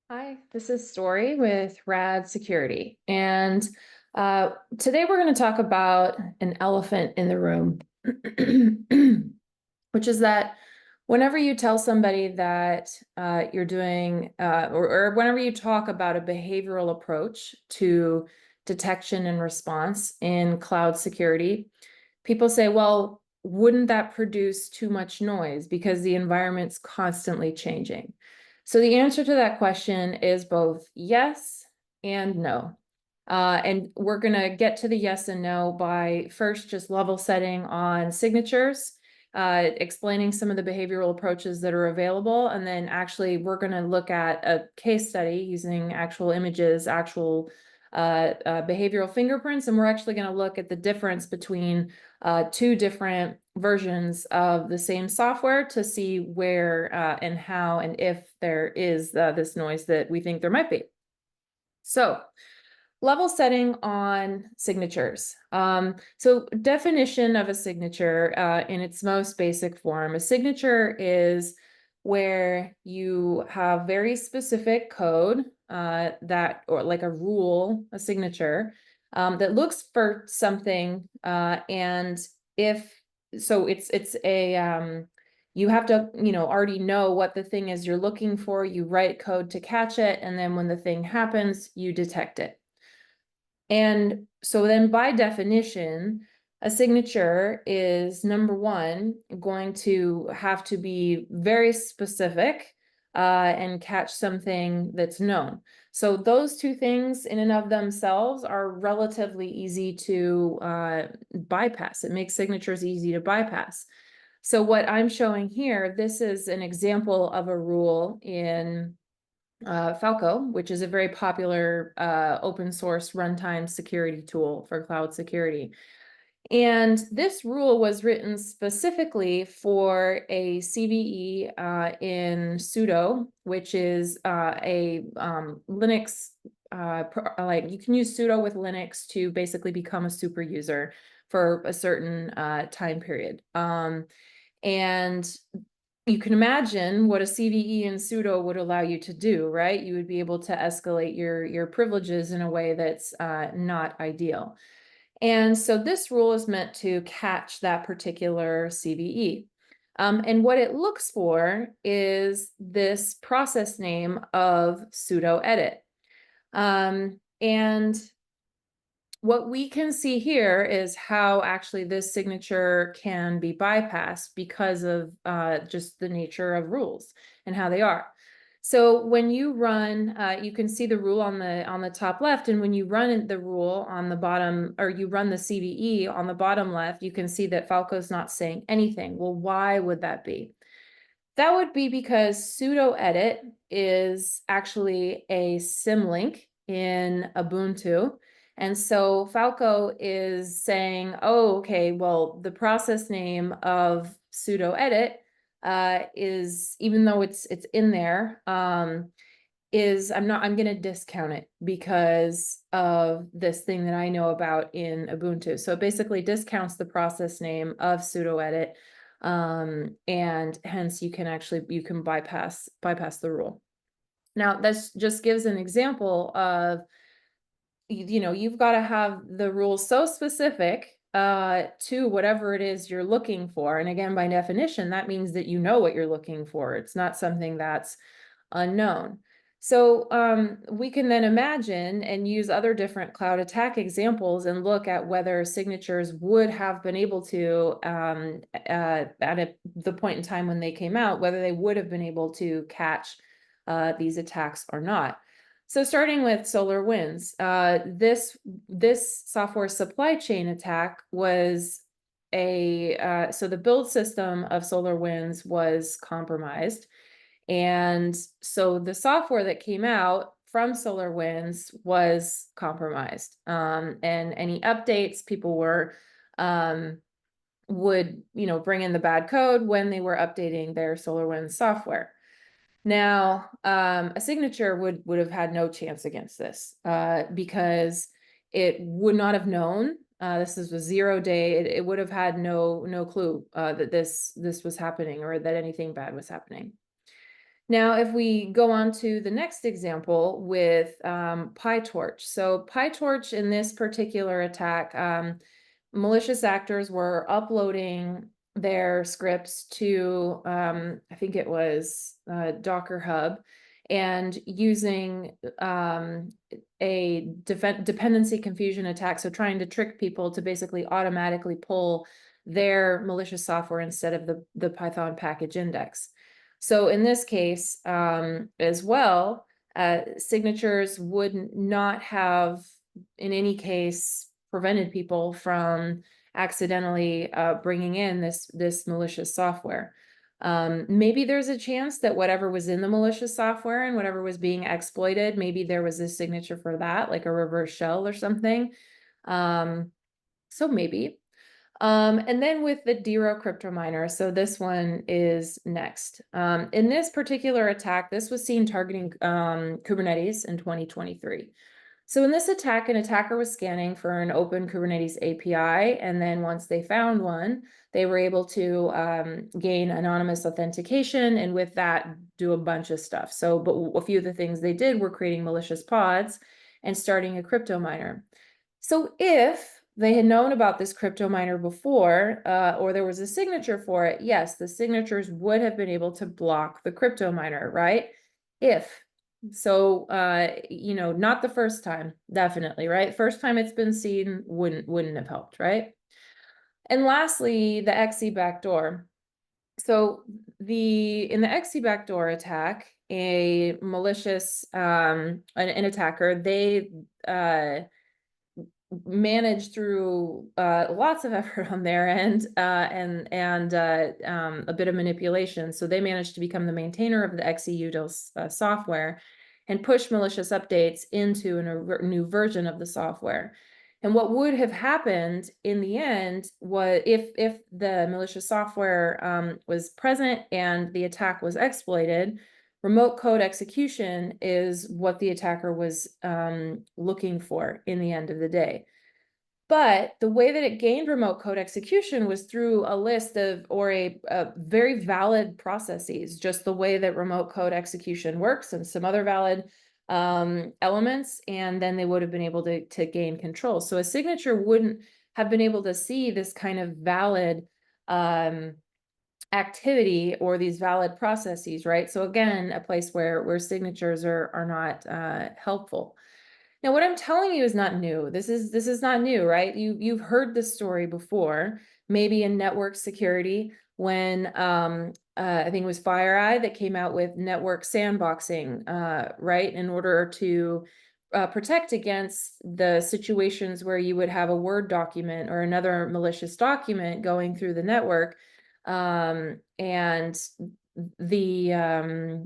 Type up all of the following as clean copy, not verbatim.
Hi, this is Story with RAD Security. And today we're going to talk about an elephant in the room, which is that whenever you tell somebody that you're doing, or whenever you talk about a behavioral approach to detection and response in cloud security, people say, well, wouldn't that produce too much noise because the environment's constantly changing? So the answer to that question is both yes and no. And we're going to get to the yes and no by first just level setting on signatures, explaining some of the behavioral approaches that are available. And then actually we're going to look at a case study using actual images, actual behavioral fingerprints. And we're actually going to look at the difference between two different versions of the same software to see where and how and if there is this noise that we think there might be. So level setting on signatures. So definition of a signature in its most basic form. A signature is where you have very specific code or like a rule, a signature, that looks for something. And if so, it's a you have to, already know what the thing is you're looking for. You write code to catch it, and then when the thing happens, you detect it. And so then by definition, a signature is, number one, going to have to be very specific and catch something that's known. So those two things in and of themselves are relatively easy to bypass. It makes signatures easy to bypass. So what I'm showing here, this is an example of a rule in Falco, which is a very popular open source runtime security tool for cloud security. And this rule was written specifically for a CVE in sudo, which is a Linux, like you can use sudo with Linux to basically become a super user for a certain time period. And you can imagine what a CVE in sudo would allow you to do, right? You would be able to escalate your privileges in a way that's not ideal. And so this rule is meant to catch that particular CVE. And what it looks for is this process name of sudo edit. And what we can see here is how actually this signature can be bypassed because of just the nature of rules and how they are. So when you run, you can see the rule on the top left, and when you run the rule on the bottom, or you run the CVE on the bottom left, you can see that Falco's not saying anything. Well, why would that be? That would be because sudo edit is actually a symlink in Ubuntu. And so Falco is saying, oh, okay, well, the process name of sudo edit is, even though it's in there, I'm going to discount it because of this thing that I know about in Ubuntu. So it basically discounts the process name of sudo edit, and hence you can bypass the rule. Now, this just gives an example of, you've got to have the rules so specific to whatever it is you're looking for. And again, by definition, that means that you know what you're looking for. It's not something that's unknown. So we can then imagine and use other different cloud attack examples and look at whether signatures would have been able to, the point in time when they came out, whether they would have been able to catch these attacks or not. So starting with SolarWinds, this software supply chain attack was so the build system of SolarWinds was compromised. And so the software that came out from SolarWinds was compromised. And any updates, people would bring in the bad code when they were updating their SolarWinds software. Now, a signature would have had no chance against this because it would not have known. This is a 0 day. It would have had no clue that this was happening or that anything bad was happening. Now, if we go on to the next example with PyTorch. So PyTorch in this particular attack, malicious actors were uploading their scripts to, I think it was Docker Hub, and using a dependency confusion attack. So trying to trick people to basically automatically pull their malicious software instead of the Python package index. So in this case, as well, signatures would not have, in any case, prevented people from accidentally bringing in this malicious software. Maybe there's a chance that whatever was in the malicious software and whatever was being exploited, maybe there was a signature for that, like a reverse shell or something. So maybe. And then with the Dero crypto miner, so this one is next. In this particular attack, this was seen targeting Kubernetes in 2023. So in this attack, an attacker was scanning for an open Kubernetes API, and then once they found one, they were able to gain anonymous authentication, and with that, do a bunch of stuff. So, but a few of the things they did were creating malicious pods and starting a crypto miner. So if they had known about this crypto miner before, or there was a signature for it, yes, the signatures would have been able to block the crypto miner, right? If. So, not the first time, definitely, right? First time it's been seen wouldn't have helped, right? And lastly, the XE backdoor. So in the XE backdoor attack, a malicious an attacker, they managed through lots of effort on their end and a bit of manipulation. So they managed to become the maintainer of the XEUDIL software and push malicious updates into a new version of the software. And what would have happened in the end was if the malicious software was present and the attack was exploited, remote code execution is what the attacker was looking for in the end of the day. But the way that it gained remote code execution was through a list of, or a very valid processes, just the way that remote code execution works and some other valid elements, and then they would have been able to gain control. So a signature wouldn't have been able to see this kind of valid activity or these valid processes, right? So again, a place where signatures are not helpful. Now, what I'm telling you is not new. This is not new, right? You've heard this story before, maybe in network security when I think it was FireEye that came out with network sandboxing, right? In order to protect against the situations where you would have a Word document or another malicious document going through the network, and the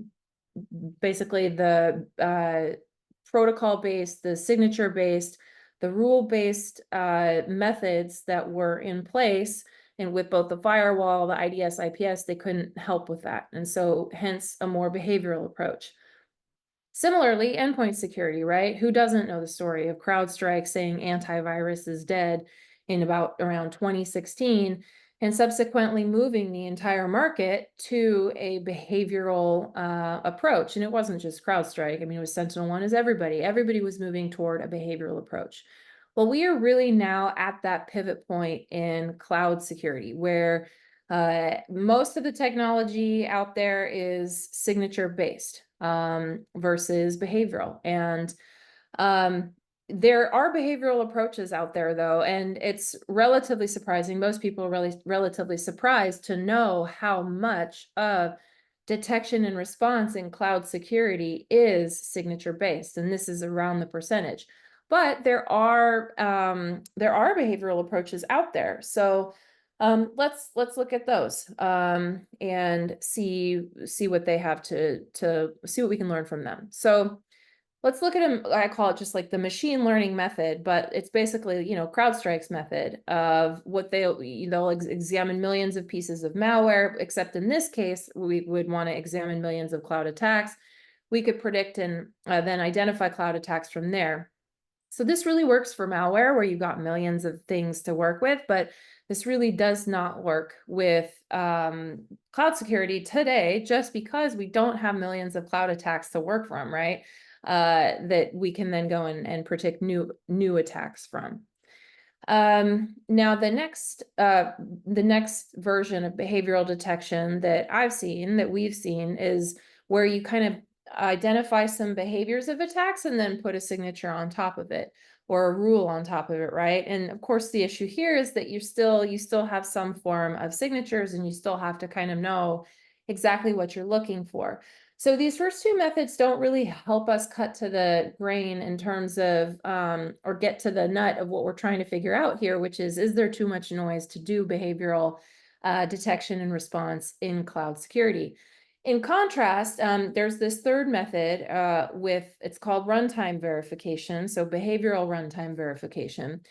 basically the protocol-based, the signature-based, the rule-based methods that were in place, and with both the firewall, the IDS, IPS, they couldn't help with that. And so hence a more behavioral approach. Similarly, endpoint security, right? Who doesn't know the story of CrowdStrike saying antivirus is dead in around 2016, and subsequently moving the entire market to a behavioral approach. And it wasn't just CrowdStrike. I mean, it was SentinelOne, as everybody. Everybody was moving toward a behavioral approach. Well, we are really now at that pivot point in cloud security, where most of the technology out there is signature-based versus behavioral. And there are behavioral approaches out there, though, and it's relatively surprising. Most people are really relatively surprised to know how much of detection and response in cloud security is signature-based, and this is around the percentage. But there are behavioral approaches out there. So let's look at those and see what they have to see what we can learn from them. So let's look at them. I call it just like the machine learning method, but it's basically, CrowdStrike's method of what they'll examine millions of pieces of malware, except in this case, we would want to examine millions of cloud attacks. We could predict and then identify cloud attacks from there. So this really works for malware where you've got millions of things to work with, but this really does not work with cloud security today, just because we don't have millions of cloud attacks to work from, right? That we can then go and predict new attacks from. Now the next version of behavioral detection that I've seen, that we've seen, is where you kind of identify some behaviors of attacks and then put a signature on top of it, or a rule on top of it, right? And of course the issue here is that you still have some form of signatures, and you still have to kind of know exactly what you're looking for. So these first two methods don't really help us cut to the grain in terms of, or get to the nut of what we're trying to figure out here, which is there too much noise to do behavioral detection and response in cloud security? In contrast, there's this third method it's called runtime verification, so behavioral runtime verification.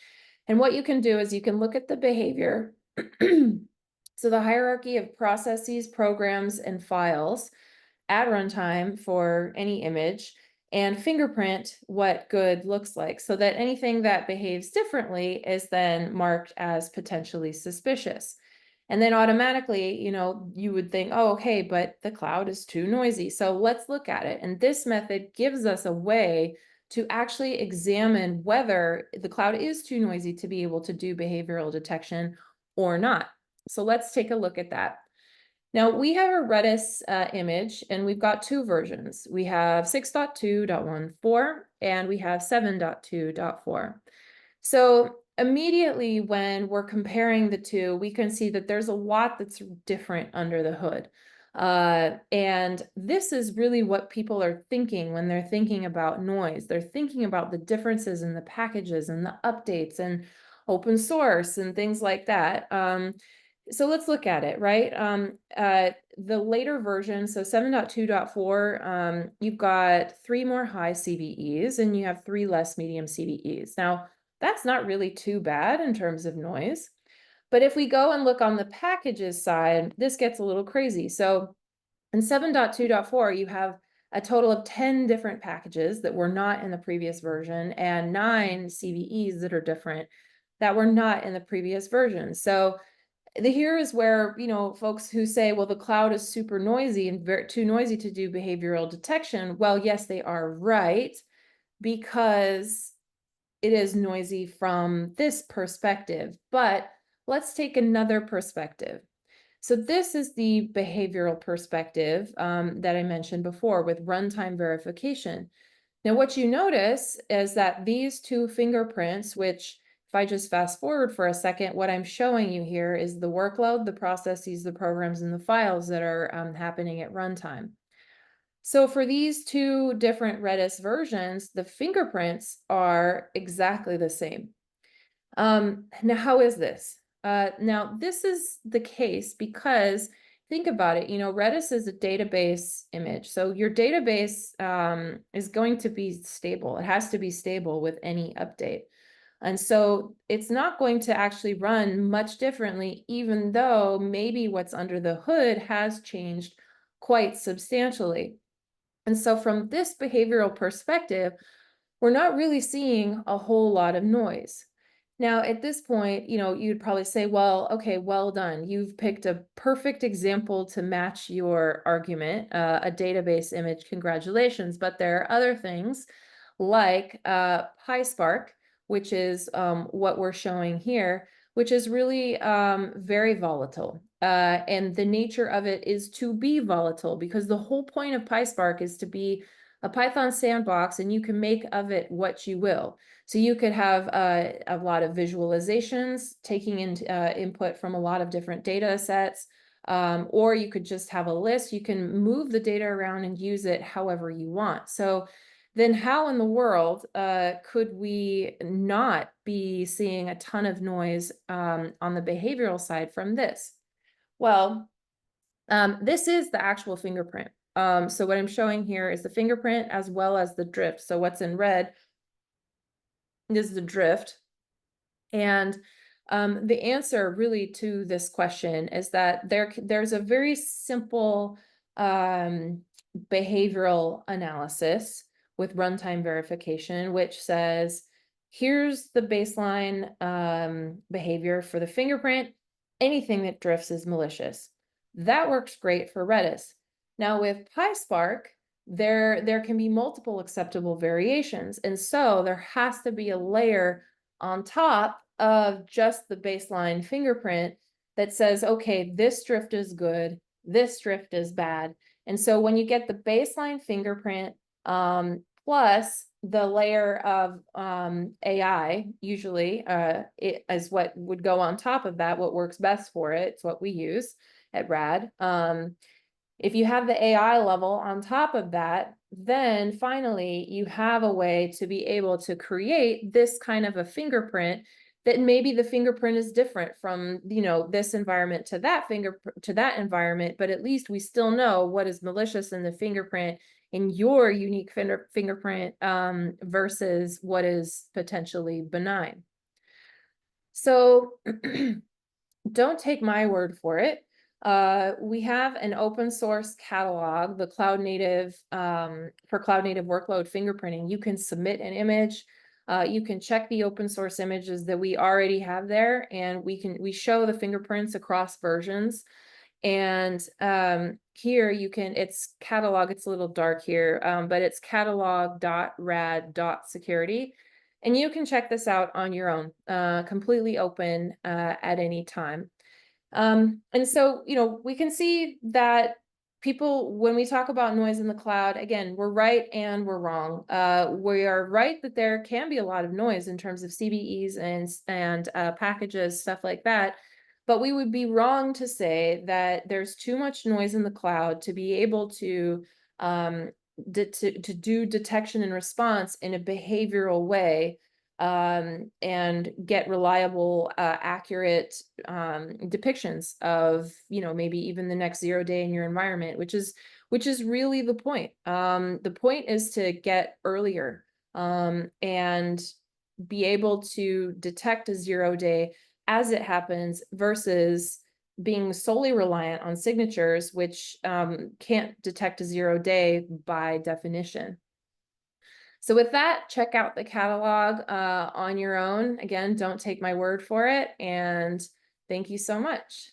And what you can do is you can look at the behavior, so the hierarchy of processes, programs, and files at runtime for any image, and fingerprint what good looks like, so that anything that behaves differently is then marked as potentially suspicious. And then automatically, you would think, oh, okay, but the cloud is too noisy, so let's look at it. And this method gives us a way to actually examine whether the cloud is too noisy to be able to do behavioral detection or not. So let's take a look at that. Now we have a Redis image, and we've got two versions. We have 6.2.14 and we have 7.2.4. So immediately when we're comparing the two, we can see that there's a lot that's different under the hood. And this is really what people are thinking when they're thinking about noise. They're thinking about the differences in the packages and the updates and open source and things like that. So let's look at it, right? The later version, so 7.2.4, you've got 3 more high CVEs and you have 3 less medium CVEs. Now, that's not really too bad in terms of noise. But if we go and look on the packages side, this gets a little crazy. So in 7.2.4, you have a total of 10 different packages that were not in the previous version, and 9 CVEs that are different that were not in the previous version. So here is where, folks who say, well, the cloud is super noisy and too noisy to do behavioral detection. Well, yes, they are right, because it is noisy from this perspective. But let's take another perspective. So this is the behavioral perspective that I mentioned before with runtime verification. Now, what you notice is that these two fingerprints, which, if I just fast forward for a second, what I'm showing you here is the workload, the processes, the programs, and the files that are happening at runtime. So for these two different Redis versions, the fingerprints are exactly the same. Now, how is this? Now, this is the case because think about it, Redis is a database image. So your database is going to be stable. It has to be stable with any update. And so it's not going to actually run much differently, even though maybe what's under the hood has changed quite substantially. And so from this behavioral perspective, we're not really seeing a whole lot of noise. Now, at this point, you'd probably say, well, okay, well done. You've picked a perfect example to match your argument, a database image, congratulations. But there are other things like PySpark, which is what we're showing here, which is really very volatile. And the nature of it is to be volatile, because the whole point of PySpark is to be a Python sandbox, and you can make of it what you will. So you could have a lot of visualizations taking in input from a lot of different data sets, or you could just have a list. You can move the data around and use it however you want. So then how in the world could we not be seeing a ton of noise on the behavioral side from this? Well, this is the actual fingerprint. So what I'm showing here is the fingerprint as well as the drift. So what's in red is the drift. And the answer really to this question is that there's a very simple behavioral analysis with runtime verification, which says here's the baseline behavior for the fingerprint. Anything that drifts is malicious. That works great for Redis. Now with PySpark, there can be multiple acceptable variations. And so there has to be a layer on top of just the baseline fingerprint that says, okay, this drift is good, this drift is bad. And so when you get the baseline fingerprint, plus the layer of AI, usually it is what would go on top of that, what works best for it. It's what we use at RAD. If you have the AI level on top of that, then finally you have a way to be able to create this kind of a fingerprint that maybe the fingerprint is different from, you know, this environment to that environment, but at least we still know what is malicious in the fingerprint in your unique fingerprint versus what is potentially benign. So don't take my word for it. We have an open source catalog, the cloud native for cloud native workload fingerprinting. You can submit an image. You can check the open source images that we already have there, and we show the fingerprints across versions. And here you can, it's catalog, it's a little dark here, but it's catalog.rad.security. And you can check this out on your own, completely open at any time. And so, you know, we can see that people, when we talk about noise in the cloud, again, we're right and we're wrong. We are right that there can be a lot of noise in terms of CVEs and packages, stuff like that. But we would be wrong to say that there's too much noise in the cloud to be able to do detection and response in a behavioral way and get reliable, accurate depictions of, you know, maybe even the next 0 day in your environment, which is really the point. The point is to get earlier and be able to detect a 0 day as it happens versus being solely reliant on signatures, which can't detect a 0 day by definition. So with that, check out the catalog on your own. Again, don't take my word for it. And thank you so much.